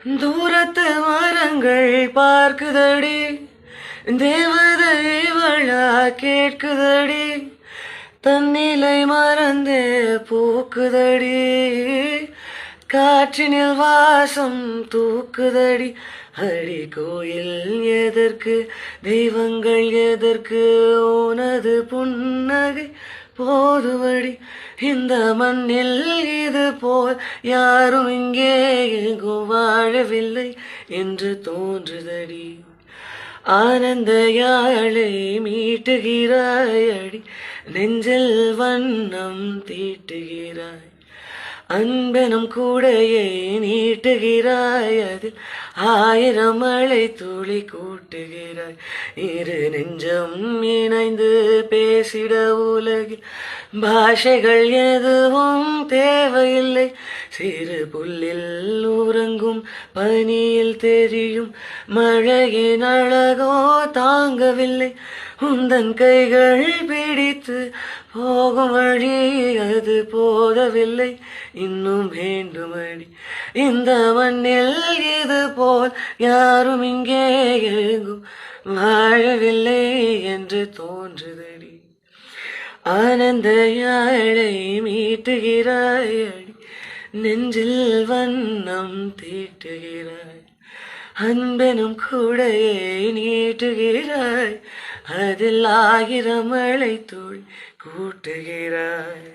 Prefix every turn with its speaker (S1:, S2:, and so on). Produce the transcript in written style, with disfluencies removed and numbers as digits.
S1: தூரத்து மரங்கள் பார்க்குதடி, தேவதை இவளா கேட்குதடி, தன்னிலை மறந்தே பூக்குதடி, காற்றினில் வாசம் தூக்குதடி. அடி கோயில் எதற்கு, தெய்வங்கள் எதற்கு, உனது புன்னகை போதுவடி. இந்த மண்ணில் இது போல் யாரும் இங்கே எங்கும் வாழவில்லை என்று தோன்றுதடி. ஆனந்த யாழை மீட்டுகிறாய் அடி, நெஞ்சில் வண்ணம் தீட்டுகிறாய். அன்பெனும் கூடையை நீட்டுகிறாய், அதில் 1000 மழை துளி கூட்டுகிறாய். இரு நெஞ்சம் இணைந்து பேசிட உலகில் பாஷைகள் எதுவும் தேவையில்லை. சிறு புல்லில் உறங்கும் பனியில் தெரியும் மழையின் அழகோ தாங்கவில்லை. உந்தன் கைகள் பிடித்து போகும் வழி அது போதவில்லை, இன்னும் வேண்டுமடி. இந்த மண்ணில் இது போல் யாரும் இங்கே எங்கும் வாழவில்லை என்று தோன்றுதடி. ஆனந்த யாழை மீட்டுகிறாய் அடி, நெஞ்சில் வண்ணம் தீட்டுகிறாய். அன்பெனும் கூடையை நீட்டுகிறாய், அதில் 1000 மழை துளி கூட்டுகிறாய்.